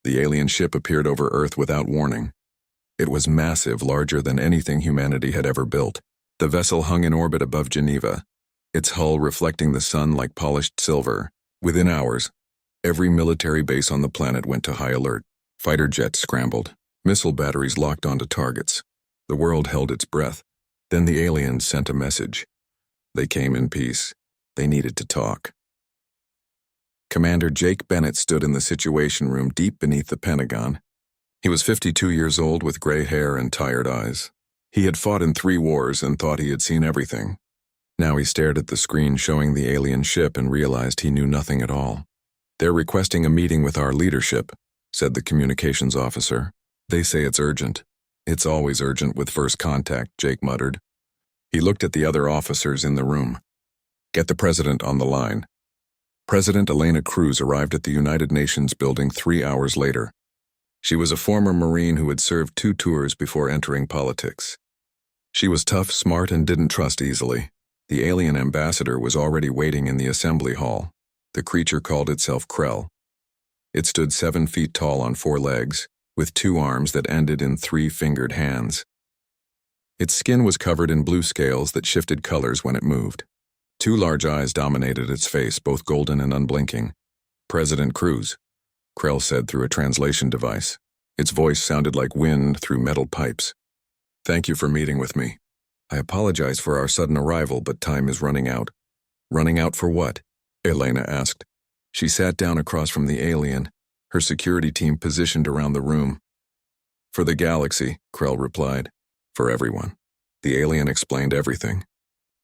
The alien ship appeared over Earth without warning. It was massive, larger than anything humanity had ever built. The vessel hung in orbit above Geneva, its hull reflecting the sun like polished silver. Within hours, every military base on the planet went to high alert. Fighter jets scrambled. Missile batteries locked onto targets. The world held its breath. Then the aliens sent a message. They came in peace. They needed to talk. Commander Jake Bennett stood in the Situation Room deep beneath the Pentagon. He was 52 years old with gray hair and tired eyes. He had fought in 3 wars and thought he had seen everything. Now he stared at the screen showing the alien ship and realized he knew nothing at all. "They're requesting a meeting with our leadership," said the communications officer. "They say it's urgent." "It's always urgent with first contact," Jake muttered. He looked at the other officers in the room. "Get the president on the line." President Elena Cruz arrived at the United Nations building 3 hours later. She was a former Marine who had served 2 tours before entering politics. She was tough, smart, and didn't trust easily. The alien ambassador was already waiting in the assembly hall. The creature called itself Krell. It stood 7 feet tall on 4 legs, with 2 arms that ended in 3-fingered hands. Its skin was covered in blue scales that shifted colors when it moved. 2 large eyes dominated its face, both golden and unblinking. "President Cruz," Krell said through a translation device. Its voice sounded like wind through metal pipes. "Thank you for meeting with me. I apologize for our sudden arrival, but time is running out." "Running out for what?" Elena asked. She sat down across from the alien, her security team positioned around the room. "For the galaxy," Krell replied. "For everyone." The alien explained everything.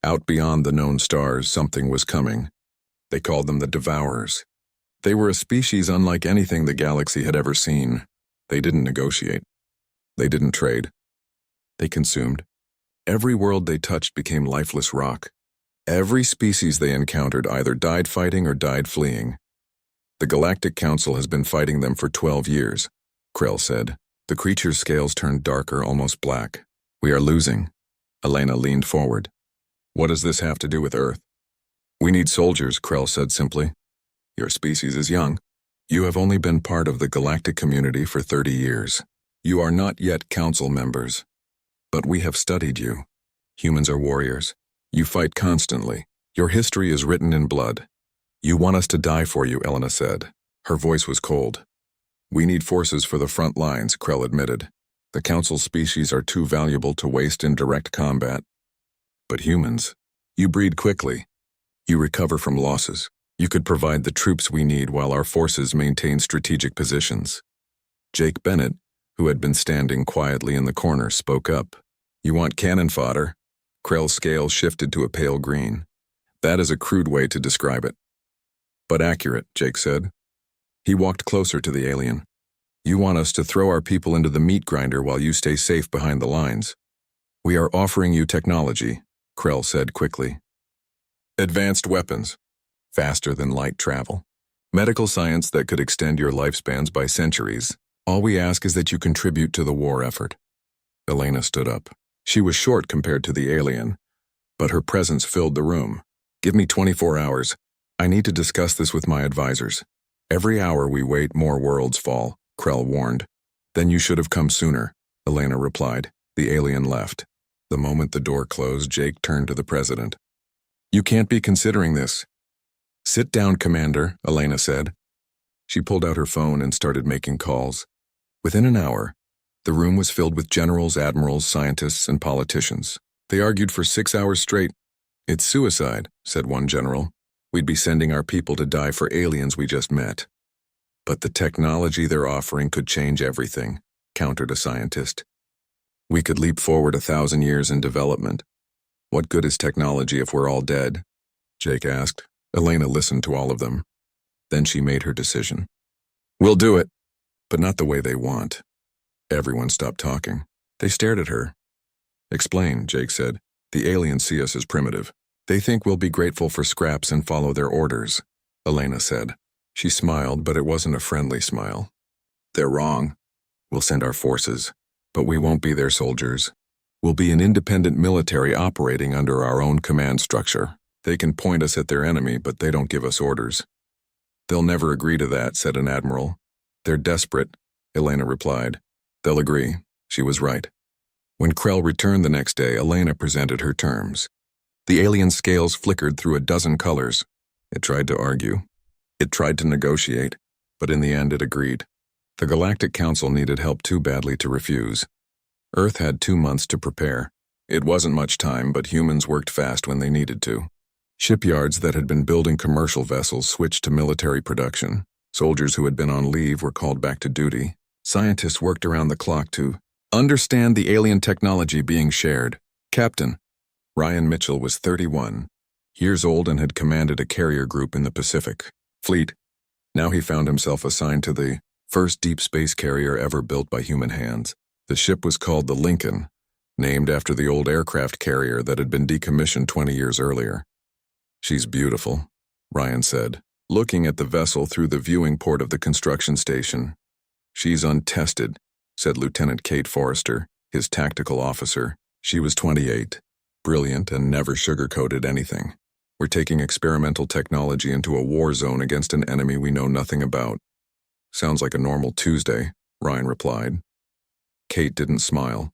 Out beyond the known stars, something was coming. They called them the Devourers. They were a species unlike anything the galaxy had ever seen. They didn't negotiate. They didn't trade. They consumed. Every world they touched became lifeless rock. Every species they encountered either died fighting or died fleeing. "The Galactic Council has been fighting them for 12 years, Krell said. The creature's scales turned darker, almost black. "We are losing." Elena leaned forward. "What does this have to do with Earth?" "We need soldiers," Krell said simply. "Your species is young. You have only been part of the galactic community for 30 years. You are not yet council members. But we have studied you. Humans are warriors. You fight constantly. Your history is written in blood. You want us to die for you," Elena said. Her voice was cold. "We need forces for the front lines," Krell admitted. "The council species are too valuable to waste in direct combat. But humans, you breed quickly. You recover from losses. You could provide the troops we need while our forces maintain strategic positions." Jake Bennett, who had been standing quietly in the corner, spoke up. "You want cannon fodder?" Krell's scale shifted to a pale green. "That is a crude way to describe it." "But accurate," Jake said. He walked closer to the alien. "You want us to throw our people into the meat grinder while you stay safe behind the lines." "We are offering you technology," Krell said quickly. "Advanced weapons, faster than light travel, medical science that could extend your lifespans by centuries. All we ask is that you contribute to the war effort." Elena stood up. She was short compared to the alien, but her presence filled the room. "Give me 24 hours. I need to discuss this with my advisors." "Every hour we wait, more worlds fall," Krell warned. "Then you should have come sooner," Elena replied. The alien left. The moment the door closed, Jake turned to the president. "You can't be considering this." "Sit down, Commander," Elena said. She pulled out her phone and started making calls. Within an hour, the room was filled with generals, admirals, scientists, and politicians. They argued for 6 hours straight. "It's suicide," said one general. "We'd be sending our people to die for aliens we just met." "But the technology they're offering could change everything," countered a scientist. "We could leap forward 1,000 years in development." "What good is technology if we're all dead?" Jake asked. Elena listened to all of them. Then she made her decision. "We'll do it, but not the way they want." Everyone stopped talking. They stared at her. "Explain," Jake said. "The aliens see us as primitive. They think we'll be grateful for scraps and follow their orders," Elena said. She smiled, but it wasn't a friendly smile. "They're wrong. We'll send our forces, but we won't be their soldiers. We'll be an independent military operating under our own command structure. They can point us at their enemy, but they don't give us orders." "They'll never agree to that," said an admiral. They're desperate, Elena replied. They'll agree. She was right. When Krell returned the next day, Elena presented her terms. The alien scales flickered through a dozen colors. It tried to argue. It tried to negotiate, but in the end it agreed. The Galactic Council needed help too badly to refuse. Earth had 2 months to prepare. It wasn't much time, but humans worked fast when they needed to. Shipyards that had been building commercial vessels switched to military production. Soldiers who had been on leave were called back to duty. Scientists worked around the clock to understand the alien technology being shared. Captain Ryan Mitchell was 31 years old and had commanded a carrier group in the Pacific Fleet. Now he found himself assigned to the first deep space carrier ever built by human hands. The ship was called the Lincoln, named after the old aircraft carrier that had been decommissioned 20 years earlier. She's beautiful, Ryan said, looking at the vessel through the viewing port of the construction station. She's untested, said Lieutenant Kate Forrester, his tactical officer. She was 28, brilliant and never sugarcoated anything. We're taking experimental technology into a war zone against an enemy we know nothing about. Sounds like a normal Tuesday, Ryan replied. Kate didn't smile.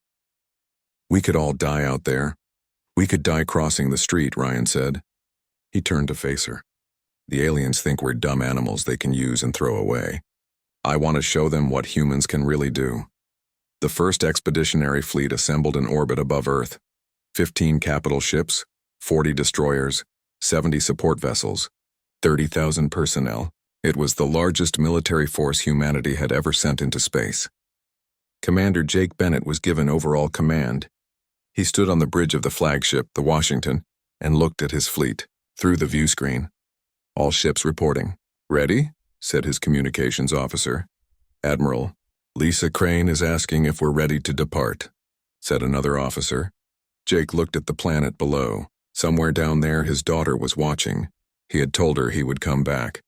We could all die out there. We could die crossing the street, Ryan said. He turned to face her. The aliens think we're dumb animals they can use and throw away. I want to show them what humans can really do. The first expeditionary fleet assembled in orbit above Earth. 15 capital ships, 40 destroyers, 70 support vessels, 30,000 personnel. It was the largest military force humanity had ever sent into space. Commander Jake Bennett was given overall command. He stood on the bridge of the flagship, the Washington, and looked at his fleet through the view screen. All ships reporting. Ready? Said his communications officer. Admiral, Lisa Crane is asking if we're ready to depart, said another officer. Jake looked at the planet below. Somewhere down there his daughter was watching. He had told her he would come back.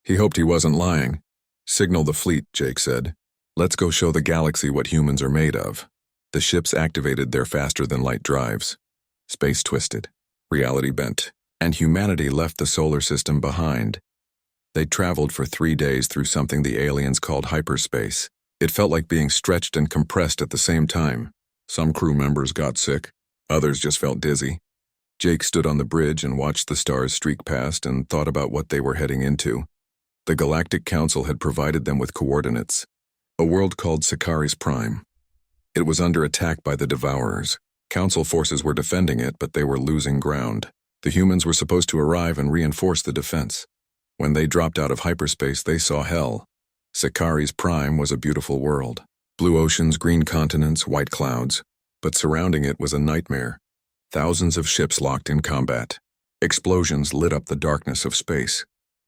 He hoped he wasn't lying. Signal the fleet, Jake said. Let's go show the galaxy what humans are made of. The ships activated their faster-than-light drives. Space twisted. Reality bent. And humanity left the solar system behind. They traveled for 3 days through something the aliens called hyperspace. It felt like being stretched and compressed at the same time. Some crew members got sick. Others just felt dizzy. Jake stood on the bridge and watched the stars streak past and thought about what they were heading into. The Galactic Council had provided them with coordinates. A world called Sicari's Prime. It was under attack by the Devourers. Council forces were defending it, but they were losing ground. The humans were supposed to arrive and reinforce the defense. When they dropped out of hyperspace, they saw hell. Sicari's Prime was a beautiful world. Blue oceans, green continents, white clouds. But surrounding it was a nightmare. Thousands of ships locked in combat. Explosions lit up the darkness of space.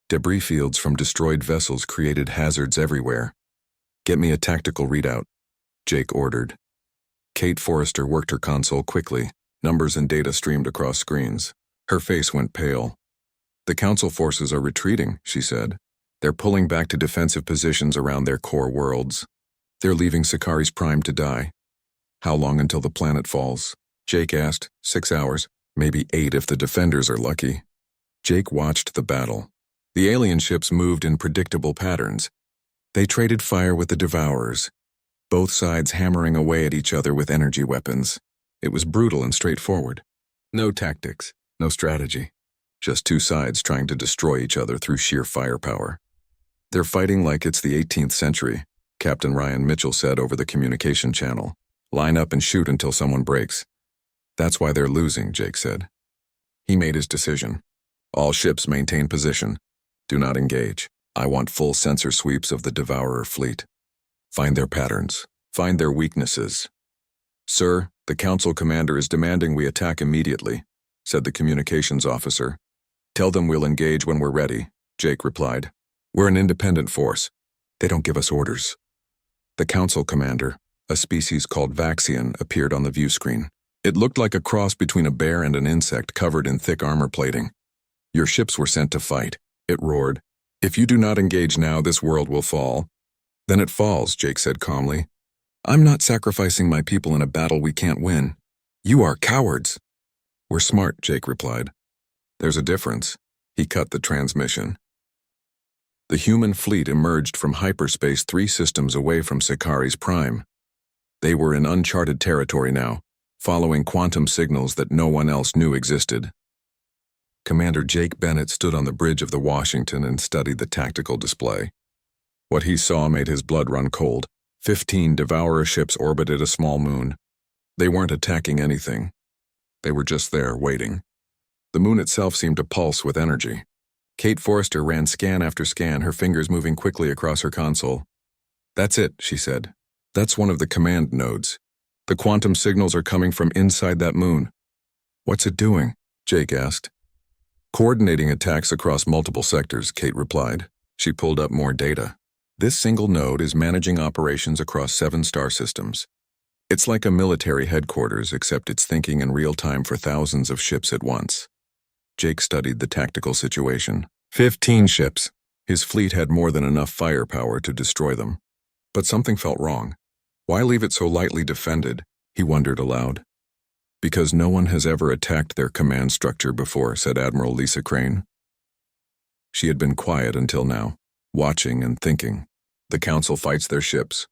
Debris fields from destroyed vessels created hazards everywhere. Get me a tactical readout, Jake ordered. Kate Forrester worked her console quickly. Numbers and data streamed across screens. Her face went pale. The Council forces are retreating, she said. They're pulling back to defensive positions around their core worlds. They're leaving Sicari's Prime to die. How long until the planet falls? Jake asked. 6 hours, maybe 8 if the defenders are lucky. Jake watched the battle. The alien ships moved in predictable patterns. They traded fire with the Devourers, both sides hammering away at each other with energy weapons. It was brutal and straightforward. No tactics, no strategy. Just two sides trying to destroy each other through sheer firepower. They're fighting like it's the 18th century, Captain Ryan Mitchell said over the communication channel. Line up and shoot until someone breaks. That's why they're losing, Jake said. He made his decision. All ships maintain position. Do not engage. I want full sensor sweeps of the Devourer fleet. Find their patterns. Find their weaknesses. Sir, the Council commander is demanding we attack immediately, said the communications officer. Tell them we'll engage when we're ready, Jake replied. We're an independent force. They don't give us orders. The Council commander, a species called Vaxian, appeared on the view screen. It looked like a cross between a bear and an insect covered in thick armor plating. Your ships were sent to fight, it roared. If you do not engage now, this world will fall. Then it falls, Jake said calmly. I'm not sacrificing my people in a battle we can't win. You are cowards. We're smart, Jake replied. There's a difference. He cut the transmission. The human fleet emerged from hyperspace 3 systems away from Sakari's prime. They were in uncharted territory now, following quantum signals that no one else knew existed. Commander Jake Bennett stood on the bridge of the Washington and studied the tactical display. What he saw made his blood run cold. 15 Devourer ships orbited a small moon. They weren't attacking anything. They were just there, waiting. The moon itself seemed to pulse with energy. Kate Forrester ran scan after scan, her fingers moving quickly across her console. "That's it," she said. "That's one of the command nodes. The quantum signals are coming from inside that moon." "What's it doing?" Jake asked. "Coordinating attacks across multiple sectors," Kate replied. She pulled up more data. "This single node is managing operations across 7 star systems. It's like a military headquarters, except it's thinking in real time for thousands of ships at once." Jake studied the tactical situation. 15 ships. His fleet had more than enough firepower to destroy them. But something felt wrong. Why leave it so lightly defended? He wondered aloud. "Because no one has ever attacked their command structure before," said Admiral Lisa Crane. She had been quiet until now, watching and thinking. The Council fights their ships.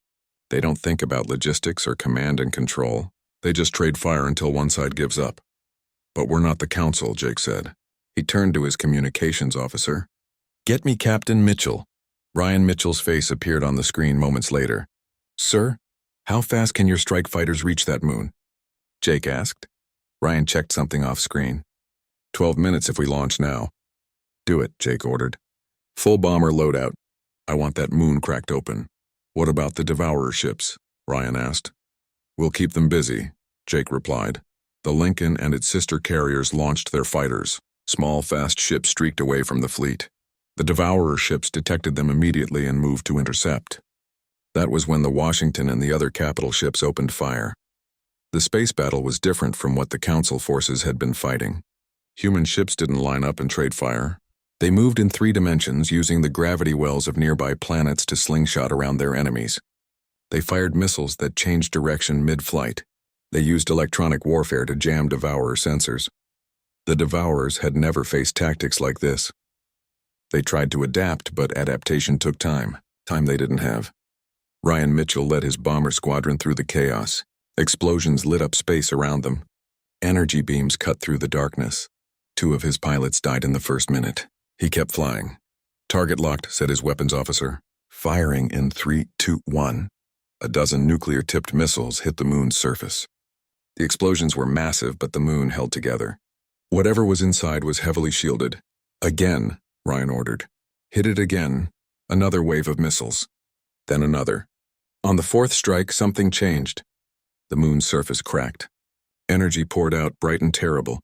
They don't think about logistics or command and control. They just trade fire until one side gives up. "But we're not the Council," Jake said. He turned to his communications officer. "Get me Captain Mitchell." Ryan Mitchell's face appeared on the screen moments later. "Sir, how fast can your strike fighters reach that moon?" Jake asked. Ryan checked something off screen. 12 minutes if we launch now." "Do it," Jake ordered. "Full bomber loadout. I want that moon cracked open." "What about the Devourer ships?" Ryan asked. "We'll keep them busy," Jake replied. The Lincoln and its sister carriers launched their fighters. Small, fast ships streaked away from the fleet. The Devourer ships detected them immediately and moved to intercept. That was when the Washington and the other capital ships opened fire. The space battle was different from what the Council forces had been fighting. Human ships didn't line up and trade fire. They moved in 3 dimensions, using the gravity wells of nearby planets to slingshot around their enemies. They fired missiles that changed direction mid-flight. They used electronic warfare to jam Devourer sensors. The Devourers had never faced tactics like this. They tried to adapt, but adaptation took time they didn't have. Ryan Mitchell led his bomber squadron through the chaos. Explosions lit up space around them. Energy beams cut through the darkness. 2 of his pilots died in the first minute. He kept flying. "Target locked," said his weapons officer. "Firing in 3, 2, 1. A dozen nuclear-tipped missiles hit the moon's surface. The explosions were massive, but the moon held together. Whatever was inside was heavily shielded. "Again," Ryan ordered. "Hit it again." Another wave of missiles. Then another. On the 4th strike, something changed. The moon's surface cracked. Energy poured out, bright and terrible.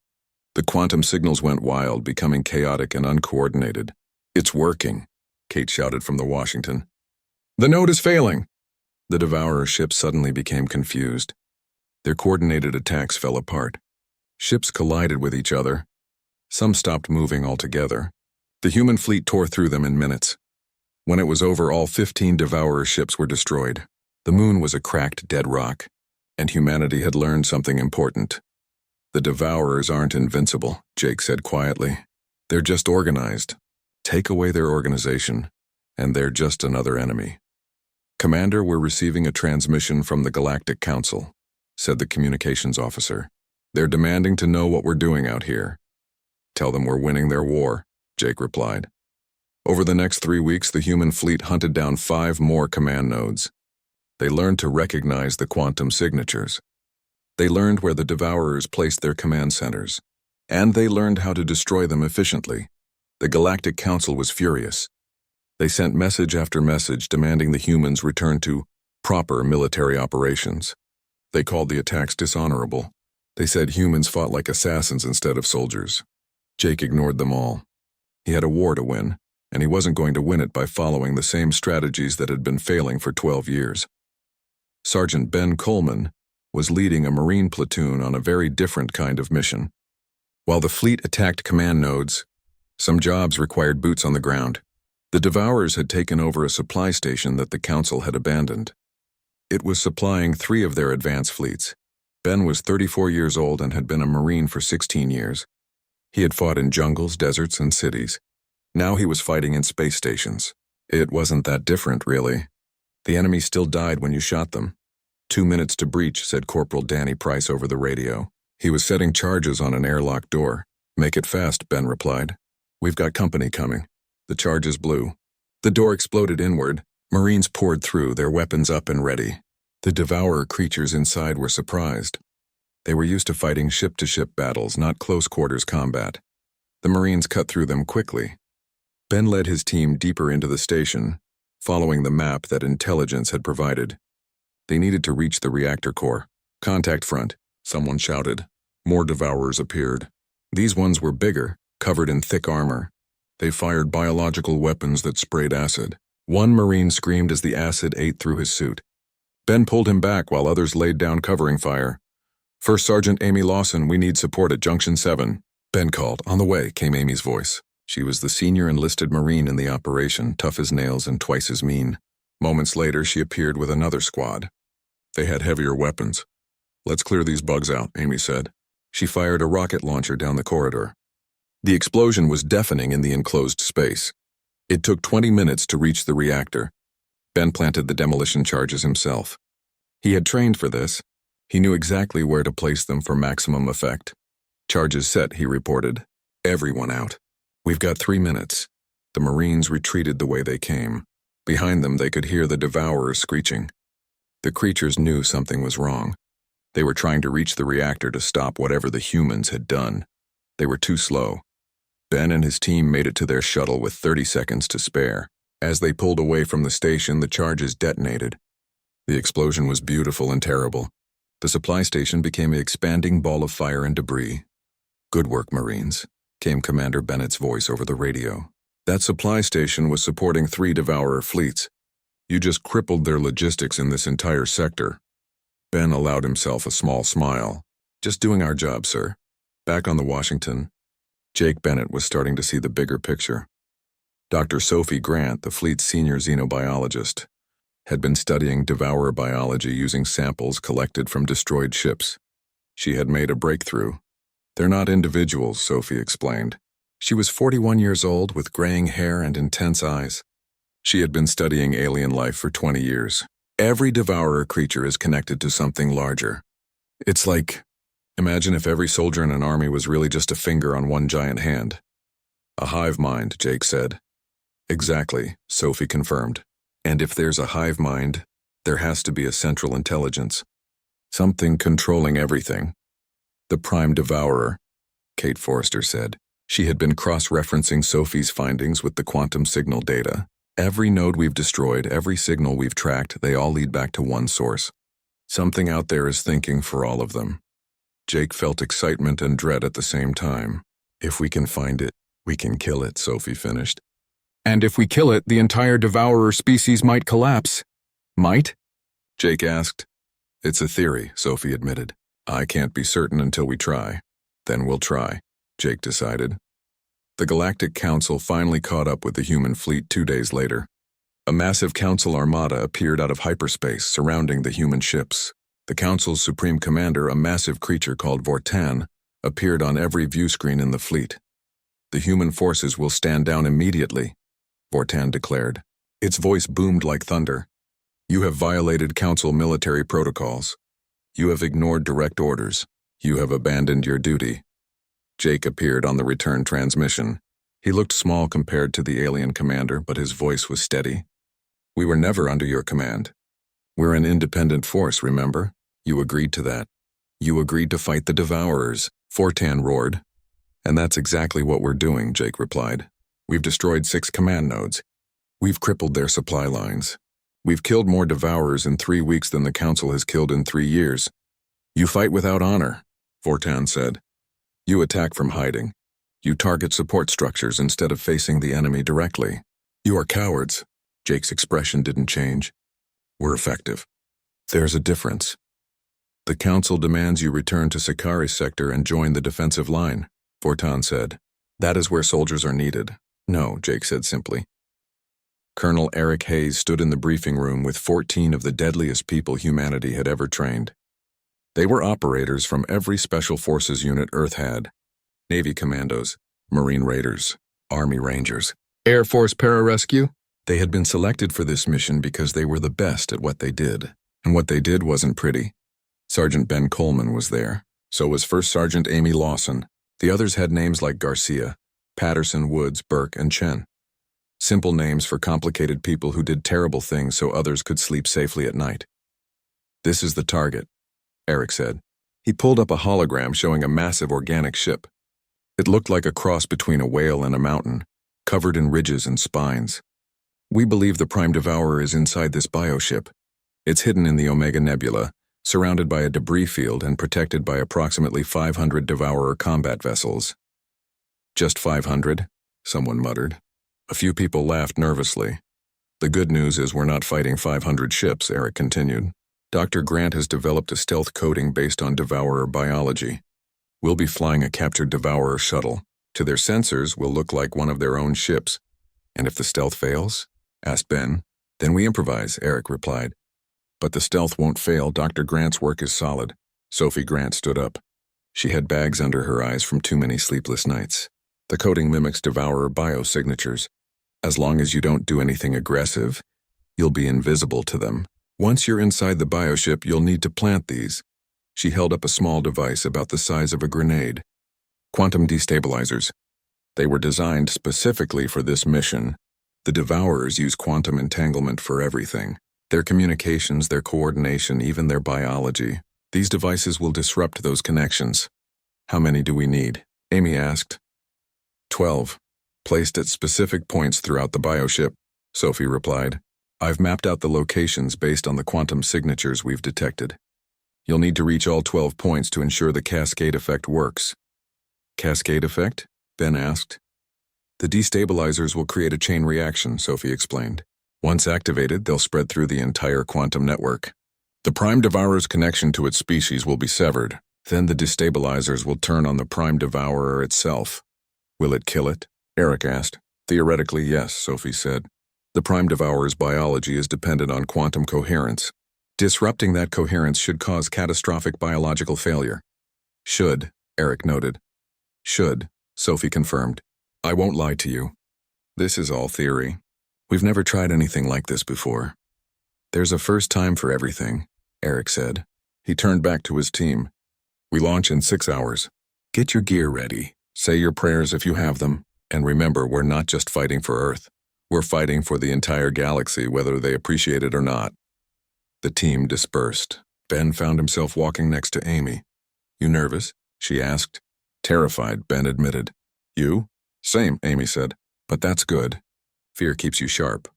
The quantum signals went wild, becoming chaotic and uncoordinated. "It's working," Kate shouted from the Washington. "The node is failing." The Devourer ships suddenly became confused. Their coordinated attacks fell apart. Ships collided with each other. Some stopped moving altogether. The human fleet tore through them in minutes. When it was over, all 15 Devourer ships were destroyed. The moon was a cracked, dead rock, and humanity had learned something important. "The Devourers aren't invincible," Jake said quietly. "They're just organized. Take away their organization, and they're just another enemy." "Commander, we're receiving a transmission from the Galactic Council," said the communications officer. "They're demanding to know what we're doing out here." "Tell them we're winning their war," Jake replied. Over the next 3 weeks, the human fleet hunted down 5 more command nodes. They learned to recognize the quantum signatures. They learned where the Devourers placed their command centers. And they learned how to destroy them efficiently. The Galactic Council was furious. They sent message after message demanding the humans return to proper military operations. They called the attacks dishonorable. They said humans fought like assassins instead of soldiers. Jake ignored them all. He had a war to win, and he wasn't going to win it by following the same strategies that had been failing for 12 years. Sergeant Ben Coleman was leading a Marine platoon on a very different kind of mission. While the fleet attacked command nodes, some jobs required boots on the ground. The Devourers had taken over a supply station that the Council had abandoned. It was supplying 3 of their advance fleets. Ben was 34 years old and had been a Marine for 16 years. He had fought in jungles, deserts, and cities. Now he was fighting in space stations. It wasn't that different, really. The enemy still died when you shot them. 2 minutes to breach, said Corporal Danny Price over the radio. He was setting charges on an airlock door. Make it fast, Ben replied. We've got company coming. The charges blew. The door exploded inward. Marines poured through, their weapons up and ready. The devourer creatures inside were surprised. They were used to fighting ship-to-ship battles, not close-quarters combat. The Marines cut through them quickly. Ben led his team deeper into the station, following the map that intelligence had provided. They needed to reach the reactor core. Contact front, someone shouted. More devourers appeared. These ones were bigger, covered in thick armor. They fired biological weapons that sprayed acid. One Marine screamed as the acid ate through his suit. Ben pulled him back while others laid down covering fire. First Sergeant Amy Lawson, we need support at Junction 7. Ben called. On the way, came Amy's voice. She was the senior enlisted Marine in the operation, tough as nails and twice as mean. Moments later, she appeared with another squad. They had heavier weapons. Let's clear these bugs out, Amy said. She fired a rocket launcher down the corridor. The explosion was deafening in the enclosed space. It took 20 minutes to reach the reactor. Ben planted the demolition charges himself. He had trained for this. He knew exactly where to place them for maximum effect. Charges set, he reported. Everyone out. We've got 3 minutes. The Marines retreated the way they came. Behind them, they could hear the devourers screeching. The creatures knew something was wrong. They were trying to reach the reactor to stop whatever the humans had done. They were too slow. Ben and his team made it to their shuttle with 30 seconds to spare. As they pulled away from the station, the charges detonated. The explosion was beautiful and terrible. The supply station became an expanding ball of fire and debris. Good work, Marines, came Commander Bennett's voice over the radio. That supply station was supporting 3 devourer fleets. You just crippled their logistics in this entire sector. Ben allowed himself a small smile. Just doing our job, sir. Back on the Washington, Jake Bennett was starting to see the bigger picture. Dr. Sophie Grant, the fleet's senior xenobiologist, had been studying devourer biology using samples collected from destroyed ships. She had made a breakthrough. They're not individuals, Sophie explained. She was 41 years old with graying hair and intense eyes. She had been studying alien life for 20 years. Every devourer creature is connected to something larger. It's like, imagine if every soldier in an army was really just a finger on one giant hand. A hive mind, Jake said. Exactly, Sophie confirmed. And if there's a hive mind, there has to be a central intelligence. Something controlling everything. The prime devourer, Kate Forrester said. She had been cross-referencing Sophie's findings with the quantum signal data. Every node we've destroyed, every signal we've tracked, they all lead back to one source. Something out there is thinking for all of them. Jake felt excitement and dread at the same time. If we can find it, we can kill it, Sophie finished. And if we kill it, the entire devourer species might collapse. Might? Jake asked. It's a theory, Sophie admitted. I can't be certain until we try. Then we'll try, Jake decided. The Galactic Council finally caught up with the human fleet 2 days later. A massive council armada appeared out of hyperspace surrounding the human ships. The council's supreme commander, a massive creature called Vortan, appeared on every view screen in the fleet. The human forces will stand down immediately, Vortan declared. Its voice boomed like thunder. You have violated council military protocols. You have ignored direct orders. You have abandoned your duty. Jake appeared on the return transmission. He looked small compared to the alien commander, but his voice was steady. We were never under your command. We're an independent force, remember? You agreed to that. You agreed to fight the devourers, Vortan roared. And that's exactly what we're doing, Jake replied. We've destroyed 6 command nodes. We've crippled their supply lines. We've killed more devourers in 3 weeks than the council has killed in 3 years. You fight without honor, Vortan said. You attack from hiding. You target support structures instead of facing the enemy directly. You are cowards. Jake's expression didn't change. We're effective. There's a difference. The council demands you return to Sakari's sector and join the defensive line, Vortan said. That is where soldiers are needed. No, Jake said simply. Colonel Eric Hayes stood in the briefing room with 14 of the deadliest people humanity had ever trained. They were operators from every special forces unit Earth had. Navy commandos, Marine raiders, Army rangers, Air Force pararescue, They had been selected for this mission because they were the best at what they did. And what they did wasn't pretty. Sergeant Ben Coleman was there. So was First Sergeant Amy Lawson. The others had names like Garcia, Patterson, Woods, Burke, and Chen. Simple names for complicated people who did terrible things so others could sleep safely at night. "This is the target," Eric said. He pulled up a hologram showing a massive organic ship. It looked like a cross between a whale and a mountain, covered in ridges and spines. "We believe the Prime Devourer is inside this bioship. It's hidden in the Omega Nebula, surrounded by a debris field and protected by approximately 500 Devourer combat vessels." "Just 500? Someone muttered. A few people laughed nervously. "The good news is we're not fighting 500 ships," Eric continued. "Dr. Grant has developed a stealth coating based on Devourer biology. We'll be flying a captured Devourer shuttle. To their sensors, we'll look like one of their own ships." "And if the stealth fails?" asked Ben. "Then we improvise," Eric replied. "But the stealth won't fail. Dr. Grant's work is solid." Sophie Grant stood up. She had bags under her eyes from too many sleepless nights. "The coating mimics Devourer biosignatures. As long as you don't do anything aggressive, you'll be invisible to them. Once you're inside the bioship, you'll need to plant these." She held up a small device about the size of a grenade. "Quantum destabilizers. They were designed specifically for this mission. The Devourers use quantum entanglement for everything. Their communications, their coordination, even their biology. These devices will disrupt those connections." "How many do we need?" Amy asked. 12. Placed at specific points throughout the bioship, Sophie replied. "I've mapped out the locations based on the quantum signatures we've detected. You'll need to reach all 12 points to ensure the cascade effect works." "Cascade effect?" Ben asked. "The destabilizers will create a chain reaction," Sophie explained. "Once activated, they'll spread through the entire quantum network. The Prime Devourer's connection to its species will be severed. Then the destabilizers will turn on the Prime Devourer itself." "Will it kill it?" Eric asked. "Theoretically, yes," Sophie said. "The Prime Devourer's biology is dependent on quantum coherence. Disrupting that coherence should cause catastrophic biological failure." "Should," Eric noted. "Should," Sophie confirmed. "I won't lie to you. This is all theory. We've never tried anything like this before. There's a first time for everything," Eric said. He turned back to his team. "We launch in 6 hours. Get your gear ready. Say your prayers if you have them. And remember, we're not just fighting for Earth. We're fighting for the entire galaxy, whether they appreciate it or not." The team dispersed. Ben found himself walking next to Amy. "You nervous?" she asked. "Terrified," Ben admitted. "You?" "Same," Amy said. "But that's good. Fear keeps you sharp."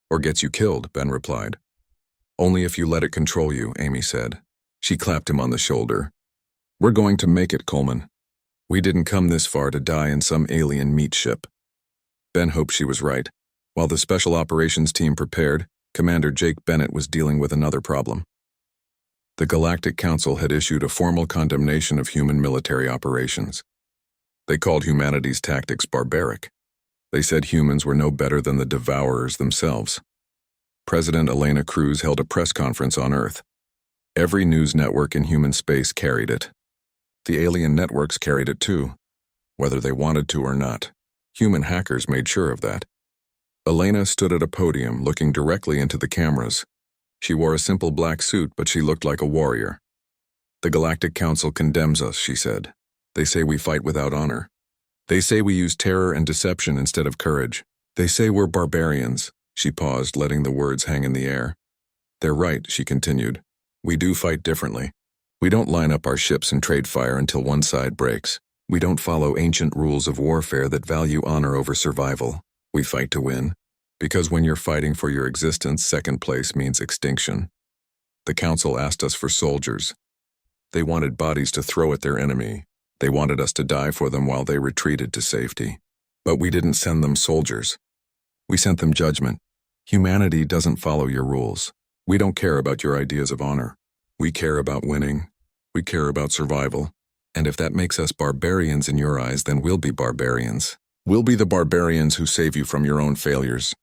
"Or gets you killed," Ben replied. "Only if you let it control you," Amy said. She clapped him on the shoulder. "We're going to make it, Coleman. We didn't come this far to die in some alien meat ship." Ben hoped she was right. While the Special Operations team prepared, Commander Jake Bennett was dealing with another problem. The Galactic Council had issued a formal condemnation of human military operations. They called humanity's tactics barbaric. They said humans were no better than the Devourers themselves. President Elena Cruz held a press conference on Earth. Every news network in human space carried it. The alien networks carried it too, whether they wanted to or not. Human hackers made sure of that. Elena stood at a podium looking directly into the cameras. She wore a simple black suit, but she looked like a warrior. "The Galactic Council condemns us," she said. "They say we fight without honor. They say we use terror and deception instead of courage. They say we're barbarians." She paused, letting the words hang in the air. "They're right," she continued. "We do fight differently. We don't line up our ships and trade fire until one side breaks. We don't follow ancient rules of warfare that value honor over survival. We fight to win. Because when you're fighting for your existence, second place means extinction." The Council asked us for soldiers. They wanted bodies to throw at their enemy. They wanted us to die for them while they retreated to safety. But we didn't send them soldiers. We sent them judgment. Humanity doesn't follow your rules. We don't care about your ideas of honor. We care about winning. We care about survival. And if that makes us barbarians in your eyes, then we'll be barbarians. We'll be the barbarians who save you from your own failures."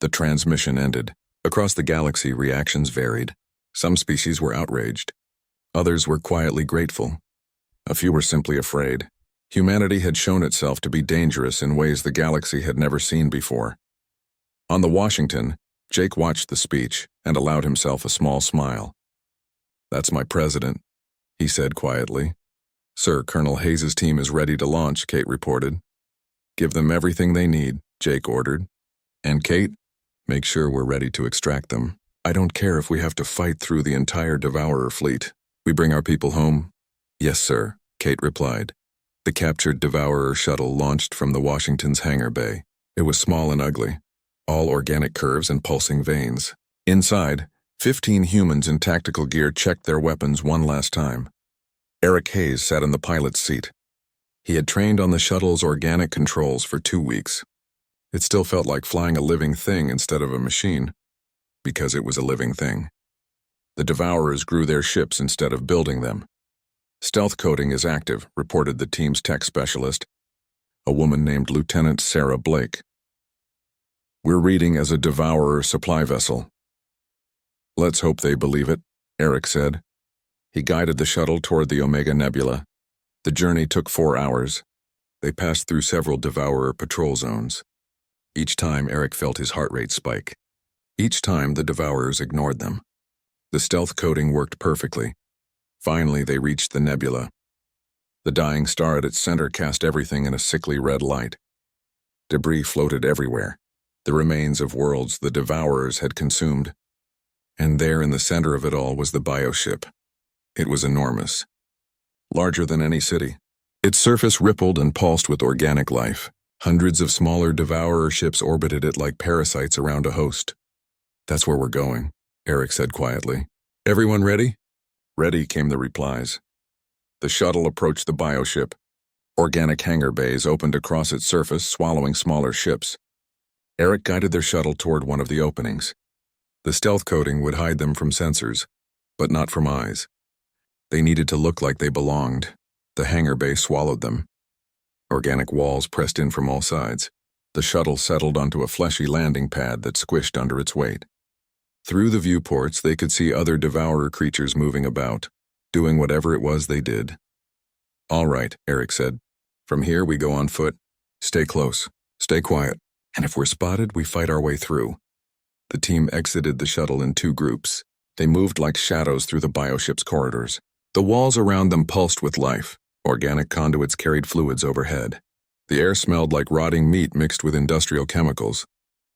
The transmission ended. Across the galaxy, reactions varied. Some species were outraged. Others were quietly grateful. A few were simply afraid. Humanity had shown itself to be dangerous in ways the galaxy had never seen before. On the Washington, Jake watched the speech and allowed himself a small smile. "That's my president," he said quietly. "Sir, Colonel Hayes' team is ready to launch," Kate reported. "Give them everything they need," Jake ordered. "And Kate, make sure we're ready to extract them. I don't care if we have to fight through the entire Devourer fleet. We bring our people home?" "Yes, sir," Kate replied. The captured Devourer shuttle launched from the Washington's hangar bay. It was small and ugly, all organic curves and pulsing veins. Inside, 15 humans in tactical gear checked their weapons one last time. Eric Hayes sat in the pilot's seat. He had trained on the shuttle's organic controls for 2 weeks. It still felt like flying a living thing instead of a machine, because it was a living thing. The Devourers grew their ships instead of building them. "Stealth coding is active," reported the team's tech specialist, a woman named Lieutenant Sarah Blake. "We're reading as a Devourer supply vessel." "Let's hope they believe it," Eric said. He guided the shuttle toward the Omega Nebula. The journey took 4 hours. They passed through several Devourer patrol zones. Each time, Eric felt his heart rate spike. Each time, the Devourers ignored them. The stealth coding worked perfectly. Finally, they reached the nebula. The dying star at its center cast everything in a sickly red light. Debris floated everywhere, the remains of worlds the Devourers had consumed. And there in the center of it all was the bioship. It was enormous, larger than any city. Its surface rippled and pulsed with organic life. Hundreds of smaller Devourer ships orbited it like parasites around a host. "That's where we're going," Eric said quietly. "Everyone ready?" "Ready," came the replies. The shuttle approached the bioship. Organic hangar bays opened across its surface, swallowing smaller ships. Eric guided their shuttle toward one of the openings. The stealth coating would hide them from sensors, but not from eyes. They needed to look like they belonged. The hangar bay swallowed them. Organic walls pressed in from all sides. The shuttle settled onto a fleshy landing pad that squished under its weight. Through the viewports, they could see other Devourer creatures moving about, doing whatever it was they did. "All right," Eric said. "From here, we go on foot. Stay close. Stay quiet. And if we're spotted, we fight our way through." The team exited the shuttle in 2 groups. They moved like shadows through the bioship's corridors. The walls around them pulsed with life. Organic conduits carried fluids overhead. The air smelled like rotting meat mixed with industrial chemicals.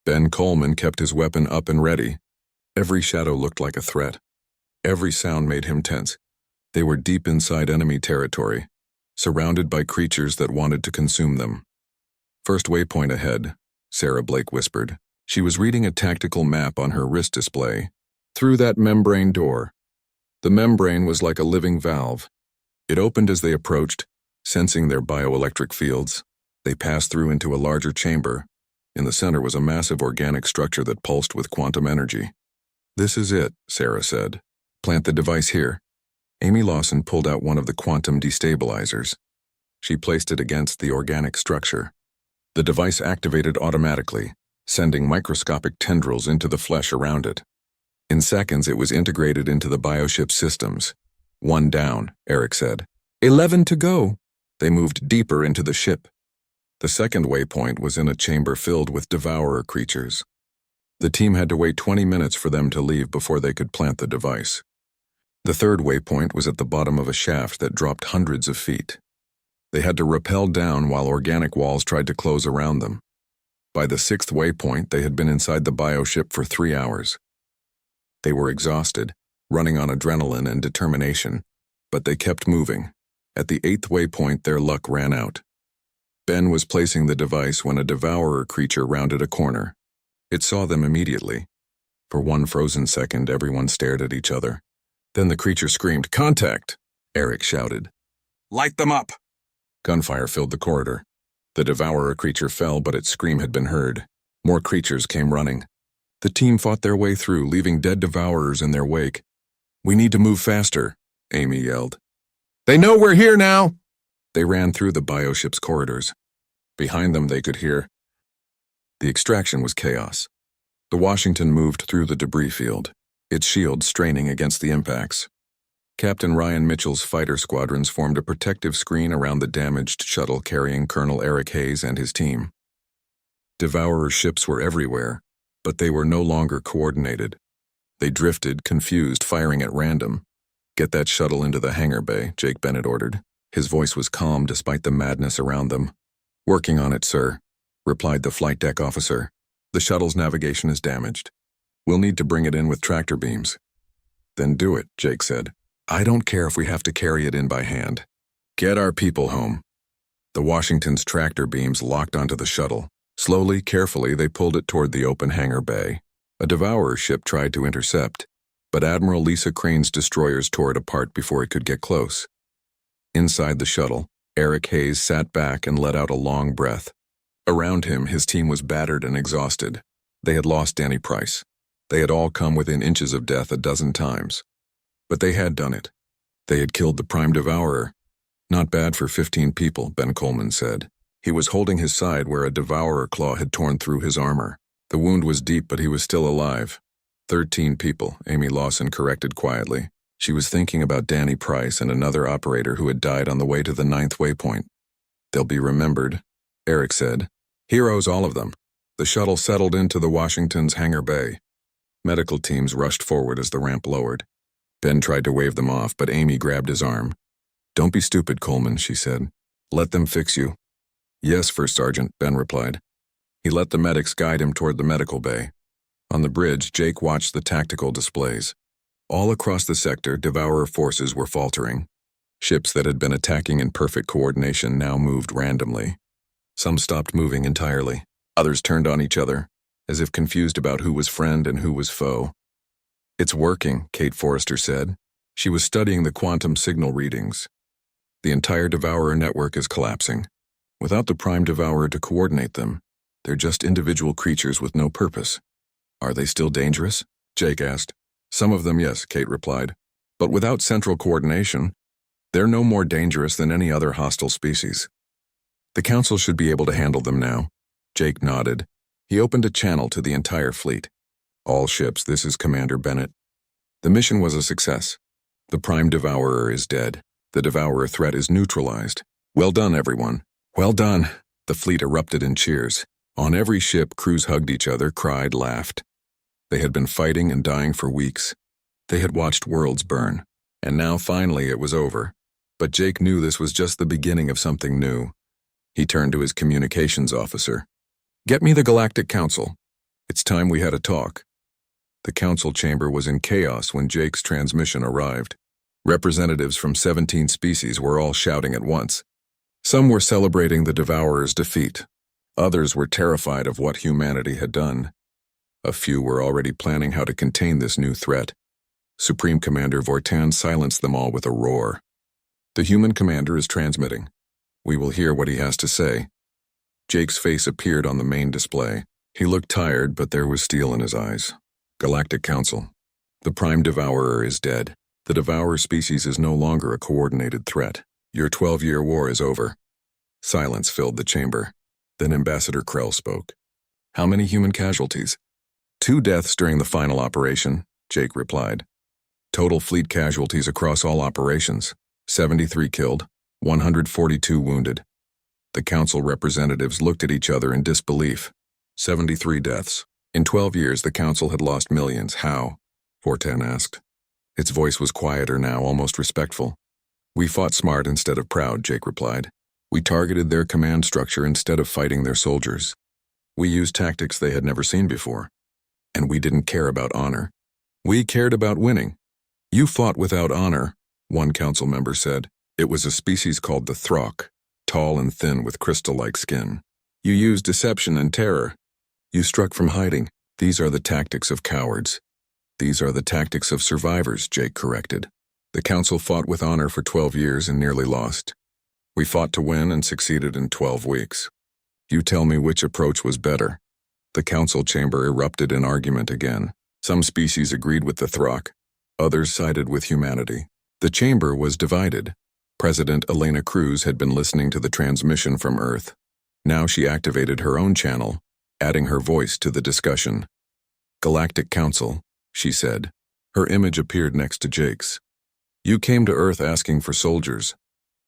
Ben Coleman kept his weapon up and ready. Every shadow looked like a threat. Every sound made him tense. They were deep inside enemy territory, surrounded by creatures that wanted to consume them. "First waypoint ahead," Sarah Blake whispered. She was reading a tactical map on her wrist display. "Through that membrane door." The membrane was like a living valve. It opened as they approached, sensing their bioelectric fields. They passed through into a larger chamber. In the center was a massive organic structure that pulsed with quantum energy. "This is it," Sarah said. "Plant the device here." Amy Lawson pulled out one of the quantum destabilizers. She placed it against the organic structure. The device activated automatically, sending microscopic tendrils into the flesh around it. In seconds, it was integrated into the bioship systems. "1 down," Eric said. 11 to go." They moved deeper into the ship. The second waypoint was in a chamber filled with Devourer creatures. The team had to wait 20 minutes for them to leave before they could plant the device. The third waypoint was at the bottom of a shaft that dropped hundreds of feet. They had to rappel down while organic walls tried to close around them. By the 6th waypoint, they had been inside the bioship for 3 hours. They were exhausted, running on adrenaline and determination, but they kept moving. At the 8th waypoint, their luck ran out. Ben was placing the device when a Devourer creature rounded a corner. It saw them immediately. For one frozen second, everyone stared at each other. Then the creature screamed, "Contact!" Eric shouted. "Light them up!" Gunfire filled the corridor. The Devourer creature fell, but its scream had been heard. More creatures came running. The team fought their way through, leaving dead Devourers in their wake. "We need to move faster," Amy yelled. "They know we're here now!" They ran through the bioship's corridors. Behind them, they could hear. The extraction was chaos. The Washington moved through the debris field, its shield straining against the impacts. Captain Ryan Mitchell's fighter squadrons formed a protective screen around the damaged shuttle carrying Colonel Eric Hayes and his team. Devourer ships were everywhere, But they were no longer coordinated. They drifted, confused, firing at random. "Get that shuttle into the hangar bay," Jake Bennett ordered. His voice was calm despite the madness around them. "Working on it, sir," replied the flight deck officer. "The shuttle's navigation is damaged. We'll need to bring it in with tractor beams." "Then do it," Jake said. "I don't care if we have to carry it in by hand. Get our people home." The Washington's tractor beams locked onto the shuttle. Slowly, carefully, they pulled it toward the open hangar bay. A Devourer ship tried to intercept, but Admiral Lisa Crane's destroyers tore it apart before it could get close. Inside the shuttle, Eric Hayes sat back and let out a long breath. Around him, his team was battered and exhausted. They had lost Danny Price. They had all come within inches of death a dozen times. But they had done it. They had killed the Prime Devourer. "Not bad for 15 people, Ben Coleman said. He was holding his side where a Devourer claw had torn through his armor. The wound was deep, but he was still alive. 13 people, Amy Lawson corrected quietly. She was thinking about Danny Price and another operator who had died on the way to the 9th waypoint. "They'll be remembered," Eric said. "Heroes, all of them." The shuttle settled into the Washington's hangar bay. Medical teams rushed forward as the ramp lowered. Ben tried to wave them off, but Amy grabbed his arm. "Don't be stupid, Coleman," she said. "Let them fix you." "Yes, First Sergeant," Ben replied. He let the medics guide him toward the medical bay. On the bridge, Jake watched the tactical displays. All across the sector, Devourer forces were faltering. Ships that had been attacking in perfect coordination now moved randomly. Some stopped moving entirely. Others turned on each other, as if confused about who was friend and who was foe. "It's working," Kate Forrester said. She was studying the quantum signal readings. "The entire Devourer network is collapsing. Without the Prime Devourer to coordinate them, they're just individual creatures with no purpose." "Are they still dangerous?" Jake asked. "Some of them, yes," Kate replied. "But without central coordination, they're no more dangerous than any other hostile species. The Council should be able to handle them now." Jake nodded. He opened a channel to the entire fleet. "All ships, this is Commander Bennett. The mission was a success. The Prime Devourer is dead. The Devourer threat is neutralized. Well done, everyone. Well done." The fleet erupted in cheers. On every ship, crews hugged each other, cried, laughed. They had been fighting and dying for weeks. They had watched worlds burn. And now, finally, it was over. But Jake knew this was just the beginning of something new. He turned to his communications officer. "Get me the Galactic Council. It's time we had a talk." The council chamber was in chaos when Jake's transmission arrived. Representatives from 17 species were all shouting at once. Some were celebrating the Devourer's defeat. Others were terrified of what humanity had done. A few were already planning how to contain this new threat. Supreme Commander Vortan silenced them all with a roar. "The human commander is transmitting. We will hear what he has to say." Jake's face appeared on the main display. He looked tired, but there was steel in his eyes. "Galactic Council. The Prime Devourer is dead. The Devourer species is no longer a coordinated threat. Your 12-year war is over." Silence filled the chamber. Then Ambassador Krell spoke. "How many human casualties?" 2 deaths during the final operation," Jake replied. "Total fleet casualties across all operations, 73 killed, 142 wounded." The council representatives looked at each other in disbelief. 73 deaths. In 12 years, the council had lost millions. How? Vortan asked. Its voice was quieter now, almost respectful. "We fought smart instead of proud," Jake replied. "We targeted their command structure instead of fighting their soldiers. We used tactics they had never seen before. And we didn't care about honor. We cared about winning." "You fought without honor," one council member said. "It was a species called the Throck, tall and thin with crystal-like skin. You used deception and terror. You struck from hiding. These are the tactics of cowards." "These are the tactics of survivors," Jake corrected. "The council fought with honor for 12 years and nearly lost. We fought to win and succeeded in 12 weeks. You tell me which approach was better." The council chamber erupted in argument again. Some species agreed with the Throck. Others sided with humanity. The chamber was divided. President Elena Cruz had been listening to the transmission from Earth. Now she activated her own channel, adding her voice to the discussion. "Galactic Council," she said. Her image appeared next to Jake's. "You came to Earth asking for soldiers.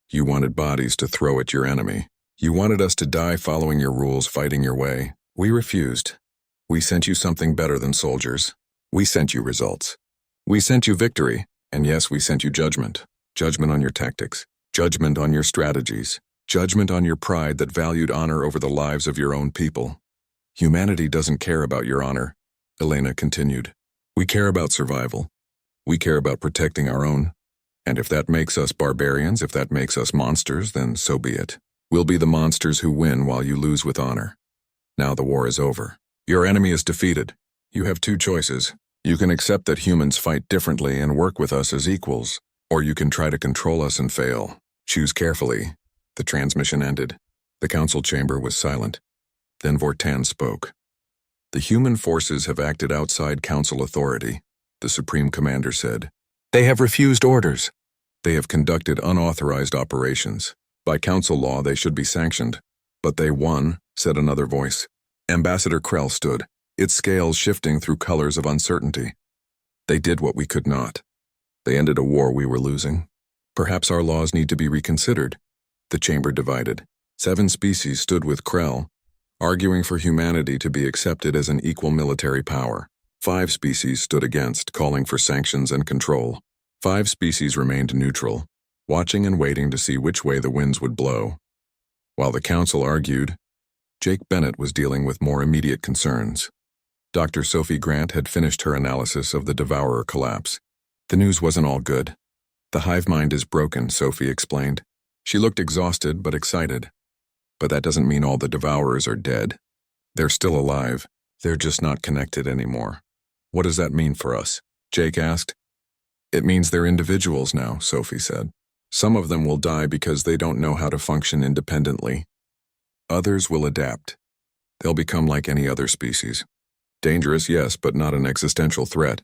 You wanted bodies to throw at your enemy. You wanted us to die following your rules, fighting your way. We refused. We sent you something better than soldiers. We sent you results. We sent you victory, and yes, we sent you judgment. Judgment on your tactics. Judgment on your strategies. Judgment on your pride that valued honor over the lives of your own people. Humanity doesn't care about your honor, Elena continued. We care about survival. We care about protecting our own. And if that makes us barbarians, if that makes us monsters, then so be it. We'll be the monsters who win while you lose with honor. Now the war is over. Your enemy is defeated. You have two choices. You can accept that humans fight differently and work with us as equals, or you can try to control us and fail. Choose carefully. The transmission ended. The council chamber was silent. Then Vortan spoke. The human forces have acted outside council authority, the Supreme Commander said. They have refused orders. They have conducted unauthorized operations. By council law, they should be sanctioned. But they won, said another voice. Ambassador Krell stood, its scales shifting through colors of uncertainty. They did what we could not. They ended a war we were losing. Perhaps our laws need to be reconsidered. The chamber divided. 7 species stood with Krell, arguing for humanity to be accepted as an equal military power. 5 species stood against, calling for sanctions and control. 5 species remained neutral, watching and waiting to see which way the winds would blow. While the council argued, Jake Bennett was dealing with more immediate concerns. Dr. Sophie Grant had finished her analysis of the Devourer collapse. The news wasn't all good. The hive mind is broken, Sophie explained. She looked exhausted but excited. But that doesn't mean all the Devourers are dead. They're still alive. They're just not connected anymore. What does that mean for us? Jake asked. It means they're individuals now, Sophie said. Some of them will die because they don't know how to function independently. Others will adapt. They'll become like any other species. Dangerous, yes, but not an existential threat.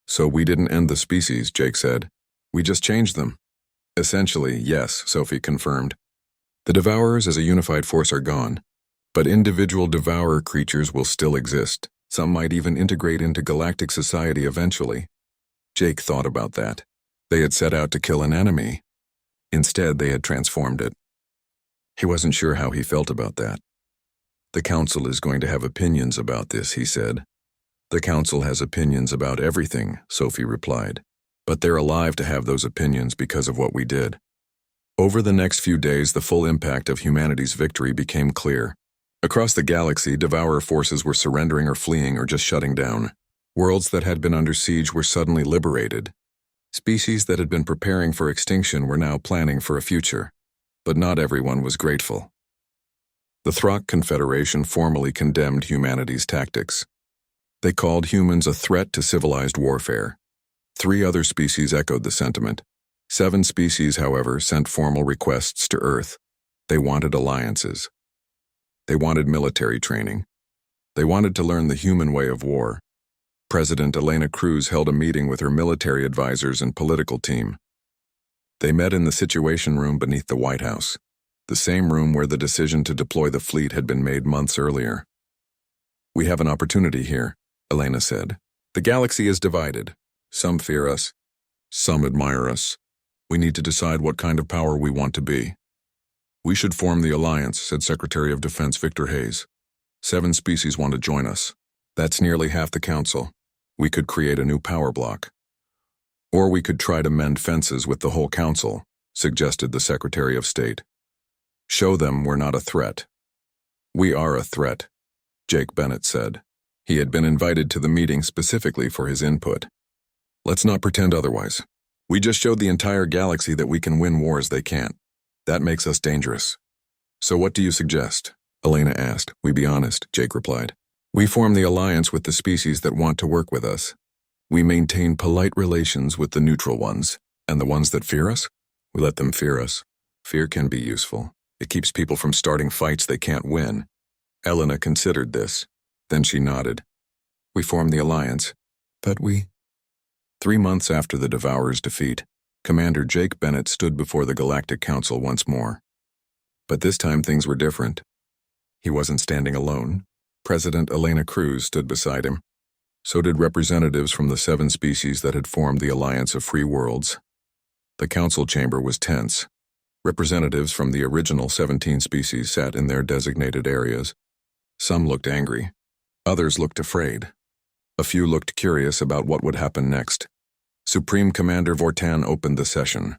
So we didn't end the species, Jake said. We just changed them. Essentially, yes, Sophie confirmed. The Devourers as a unified force are gone, but individual Devourer creatures will still exist. Some might even integrate into galactic society eventually. Jake thought about that. They had set out to kill an enemy. Instead, they had transformed it. He wasn't sure how he felt about that. The council is going to have opinions about this, he said. The council has opinions about everything, Sophie replied. But they're alive to have those opinions because of what we did. Over the next few days, the full impact of humanity's victory became clear. Across the galaxy, Devourer forces were surrendering or fleeing or just shutting down. Worlds that had been under siege were suddenly liberated. Species that had been preparing for extinction were now planning for a future. But not everyone was grateful. The Throck Confederation formally condemned humanity's tactics. They called humans a threat to civilized warfare. 3 other species echoed the sentiment. 7 species, however, sent formal requests to Earth. They wanted alliances. They wanted military training. They wanted to learn the human way of war. President Elena Cruz held a meeting with her military advisors and political team. They met in the Situation Room beneath the White House, the same room where the decision to deploy the fleet had been made months earlier. We have an opportunity here, Elena said. The galaxy is divided. Some fear us. Some admire us. We need to decide what kind of power we want to be. We should form the alliance, said Secretary of Defense Victor Hayes. 7 species want to join us. That's nearly half the council. We could create a new power block. Or we could try to mend fences with the whole council, suggested the Secretary of State. Show them we're not a threat. We are a threat, Jake Bennett said. He had been invited to the meeting specifically for his input. Let's not pretend otherwise. We just showed the entire galaxy that we can win wars they can't. That makes us dangerous. So what do you suggest? Elena asked. We be honest, Jake replied. We form the alliance with the species that want to work with us. We maintain polite relations with the neutral ones, and the ones that fear us, we let them fear us. Fear can be useful. It keeps people from starting fights they can't win. Elena considered this. Then she nodded. We form the alliance, but 3 months after the Devourer's defeat, Commander Jake Bennett stood before the Galactic Council once more. But this time things were different. He wasn't standing alone. President Elena Cruz stood beside him. So did representatives from the 7 species that had formed the Alliance of Free Worlds. The council chamber was tense. Representatives from the original 17 species sat in their designated areas. Some looked angry. Others looked afraid. A few looked curious about what would happen next. Supreme Commander Vortan opened the session.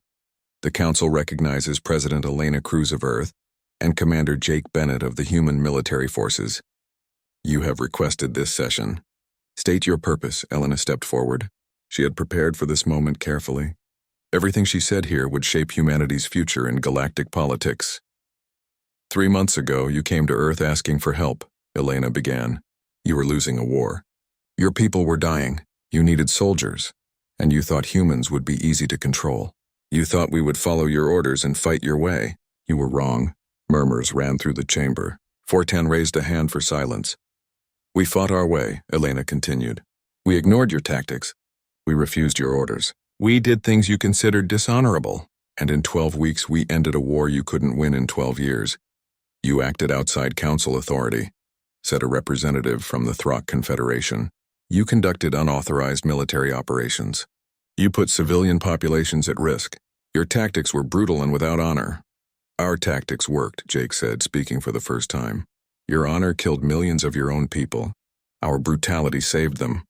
The Council recognizes President Elena Cruz of Earth and Commander Jake Bennett of the Human Military Forces. You have requested this session. State your purpose, Elena stepped forward. She had prepared for this moment carefully. Everything she said here would shape humanity's future in galactic politics. 3 months ago, you came to Earth asking for help, Elena began. You were losing a war. Your people were dying. You needed soldiers. And you thought humans would be easy to control. You thought we would follow your orders and fight your way. You were wrong. Murmurs ran through the chamber. Vortan raised a hand for silence. We fought our way, Elena continued. We ignored your tactics. We refused your orders. We did things you considered dishonorable. And in 12 weeks we ended a war you couldn't win in 12 years. You acted outside council authority, said a representative from the Throck Confederation. You conducted unauthorized military operations. You put civilian populations at risk. Your tactics were brutal and without honor. Our tactics worked, Jake said, speaking for the first time. Your honor killed millions of your own people. Our brutality saved them.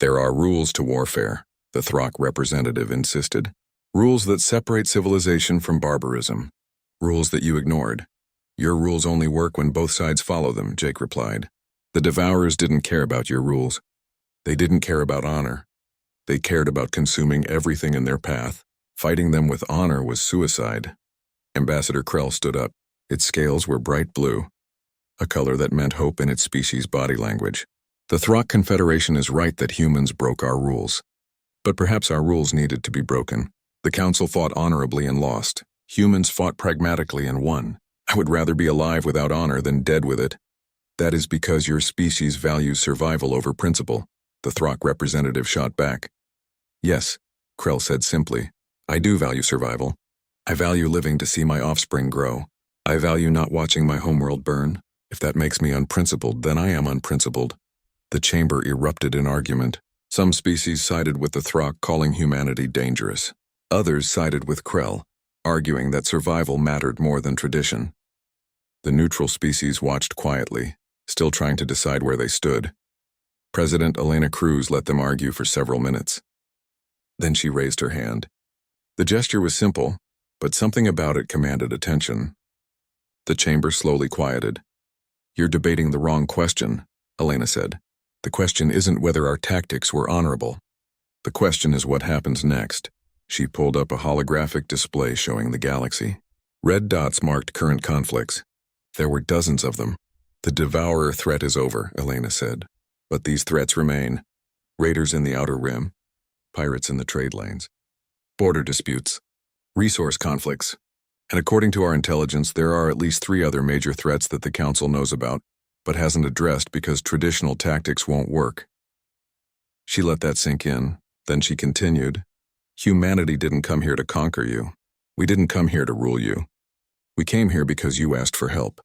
There are rules to warfare, the Throck representative insisted. Rules that separate civilization from barbarism. Rules that you ignored. Your rules only work when both sides follow them, Jake replied. The Devourers didn't care about your rules. They didn't care about honor. They cared about consuming everything in their path. Fighting them with honor was suicide. Ambassador Krell stood up. Its scales were bright blue, a color that meant hope in its species' body language. The Throck Confederation is right that humans broke our rules. But perhaps our rules needed to be broken. The Council fought honorably and lost. Humans fought pragmatically and won. I would rather be alive without honor than dead with it. That is because your species values survival over principle, the Throck representative shot back. Yes, Krell said simply. I do value survival. I value living to see my offspring grow. I value not watching my homeworld burn. If that makes me unprincipled, then I am unprincipled. The chamber erupted in argument. Some species sided with the Throck, calling humanity dangerous. Others sided with Krell, arguing that survival mattered more than tradition. The neutral species watched quietly, still trying to decide where they stood. President Elena Cruz let them argue for several minutes. Then she raised her hand. The gesture was simple, but something about it commanded attention. The chamber slowly quieted. You're debating the wrong question, Elena said. The question isn't whether our tactics were honorable. The question is what happens next. She pulled up a holographic display showing the galaxy. Red dots marked current conflicts. There were dozens of them. The Devourer threat is over, Elena said. But these threats remain. Raiders in the Outer Rim, pirates in the trade lanes, border disputes, resource conflicts. And according to our intelligence, there are at least 3 other major threats that the Council knows about, but hasn't addressed because traditional tactics won't work. She let that sink in. Then she continued. Humanity didn't come here to conquer you. We didn't come here to rule you. We came here because you asked for help.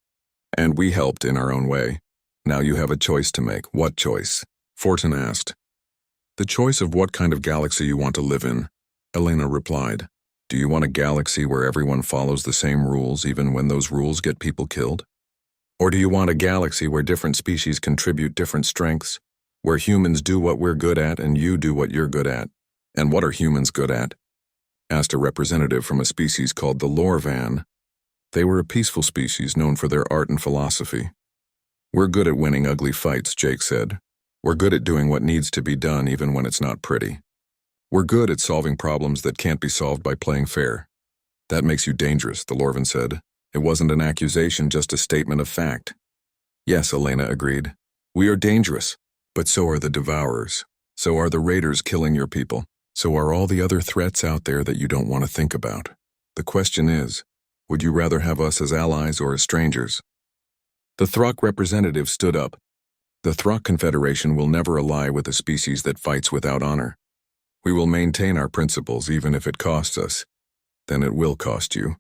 And we helped in our own way. Now you have a choice to make. What choice? Vortan asked. The choice of what kind of galaxy you want to live in, Elena replied. Do you want a galaxy where everyone follows the same rules even when those rules get people killed? Or do you want a galaxy where different species contribute different strengths, where humans do what we're good at and you do what you're good at? And what are humans good at? Asked a representative from a species called the Lorvan. They were a peaceful species known for their art and philosophy. We're good at winning ugly fights, Jake said. We're good at doing what needs to be done even when it's not pretty. We're good at solving problems that can't be solved by playing fair. That makes you dangerous, the Lorvan said. It wasn't an accusation, just a statement of fact. Yes, Elena agreed. We are dangerous, but so are the Devourers. So are the Raiders killing your people. So are all the other threats out there that you don't want to think about. The question is, would you rather have us as allies or as strangers? The Throck representative stood up. The Throck Confederation will never ally with a species that fights without honor. We will maintain our principles even if it costs us. Then it will cost you,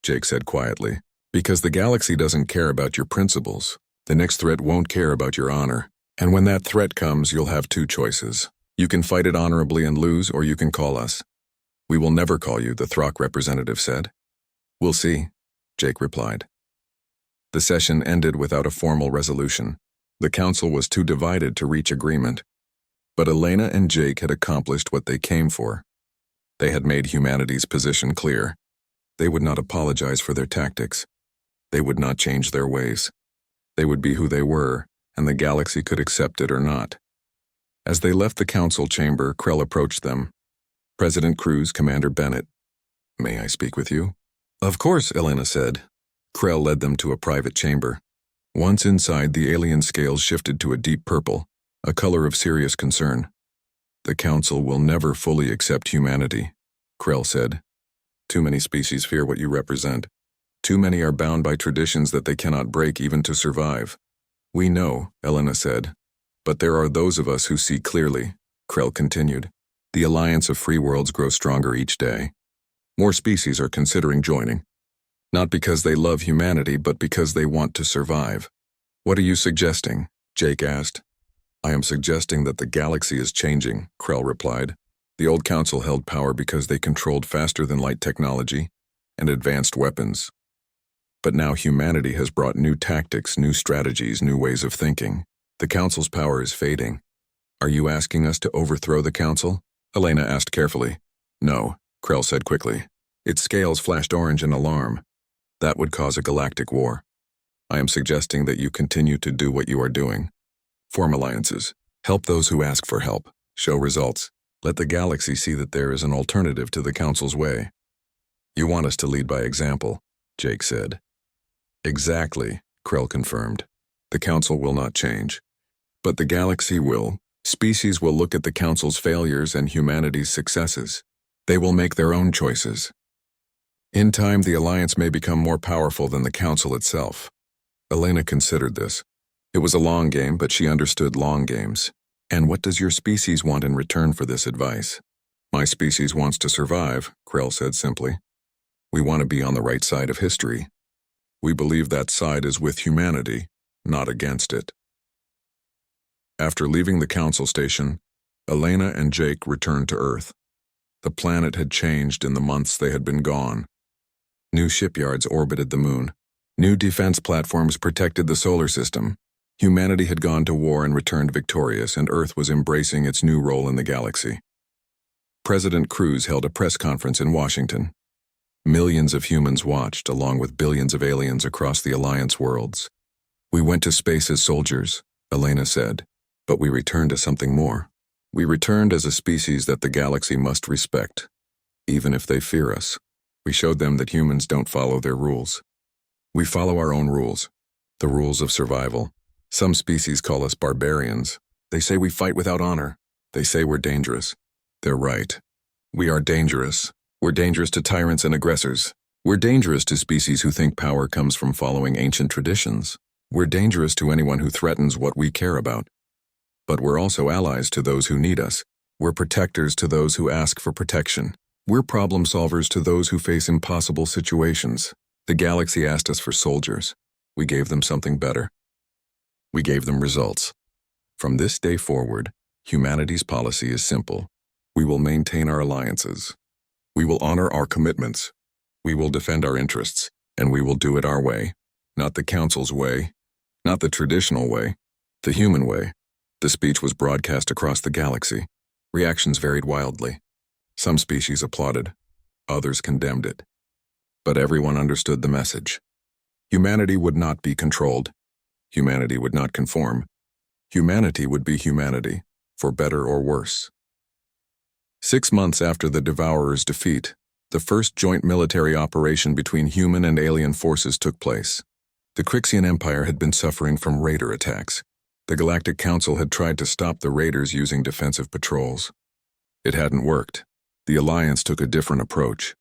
Jake said quietly. Because the galaxy doesn't care about your principles. The next threat won't care about your honor. And when that threat comes, you'll have 2 choices. You can fight it honorably and lose, or you can call us. We will never call you, the Throck representative said. We'll see, Jake replied. The session ended without a formal resolution. The council was too divided to reach agreement. But Elena and Jake had accomplished what they came for. They had made humanity's position clear. They would not apologize for their tactics. They would not change their ways. They would be who they were, and the galaxy could accept it or not. As they left the council chamber, Krell approached them. President Cruz, Commander Bennett. "May I speak with you?" "Of course," Elena said. Krell led them to a private chamber. Once inside, the alien scales shifted to a deep purple, a color of serious concern. "The council will never fully accept humanity," Krell said. "Too many species fear what you represent. Too many are bound by traditions that they cannot break even to survive." "We know," Elena said. "But there are those of us who see clearly," Krell continued. "The alliance of free worlds grows stronger each day. More species are considering joining. Not because they love humanity, but because they want to survive." "What are you suggesting?" Jake asked. "I am suggesting that the galaxy is changing," Krell replied. "The old council held power because they controlled faster-than-light technology and advanced weapons. But now humanity has brought new tactics, new strategies, new ways of thinking. The council's power is fading. Are you asking us to overthrow the council?" Elena asked carefully. "No," Krell said quickly. Its scales flashed orange in alarm. "That would cause a galactic war. I am suggesting that you continue to do what you are doing. Form alliances. Help those who ask for help. Show results. Let the galaxy see that there is an alternative to the council's way." "You want us to lead by example," Jake said. "Exactly," Krell confirmed. "The council will not change. But the galaxy will. Species will look at the council's failures and humanity's successes. They will make their own choices. In time, the alliance may become more powerful than the council itself." Elena considered this. It was a long game, but she understood long games. "And what does your species want in return for this advice?" "My species wants to survive," Krell said simply. "We want to be on the right side of history. We believe that side is with humanity, not against it." After leaving the council station, Elena and Jake returned to Earth. The planet had changed in the months they had been gone. New shipyards orbited the moon. New defense platforms protected the solar system. Humanity had gone to war and returned victorious, and Earth was embracing its new role in the galaxy. President Cruz held a press conference in Washington. Millions of humans watched, along with billions of aliens across the Alliance worlds. "We went to space as soldiers," Elena said, "but we returned as something more. We returned as a species that the galaxy must respect, even if they fear us. We showed them that humans don't follow their rules. We follow our own rules, the rules of survival. Some species call us barbarians. They say we fight without honor. They say we're dangerous. They're right. We are dangerous. We're dangerous to tyrants and aggressors. We're dangerous to species who think power comes from following ancient traditions. We're dangerous to anyone who threatens what we care about. But we're also allies to those who need us. We're protectors to those who ask for protection. We're problem solvers to those who face impossible situations. The galaxy asked us for soldiers. We gave them something better. We gave them results. From this day forward, humanity's policy is simple. We will maintain our alliances. We will honor our commitments. We will defend our interests, and we will do it our way. Not the council's way, not the traditional way, the human way." The speech was broadcast across the galaxy. Reactions varied wildly. Some species applauded. Others condemned it. But everyone understood the message. Humanity would not be controlled. Humanity would not conform. Humanity would be humanity, for better or worse. 6 months after the Devourer's defeat, the first joint military operation between human and alien forces took place. The Crixian Empire had been suffering from raider attacks. The Galactic Council had tried to stop the raiders using defensive patrols. It hadn't worked. The Alliance took a different approach.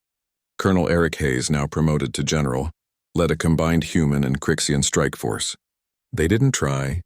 Colonel Eric Hayes, now promoted to general, led a combined human and Crixian strike force. They didn't try,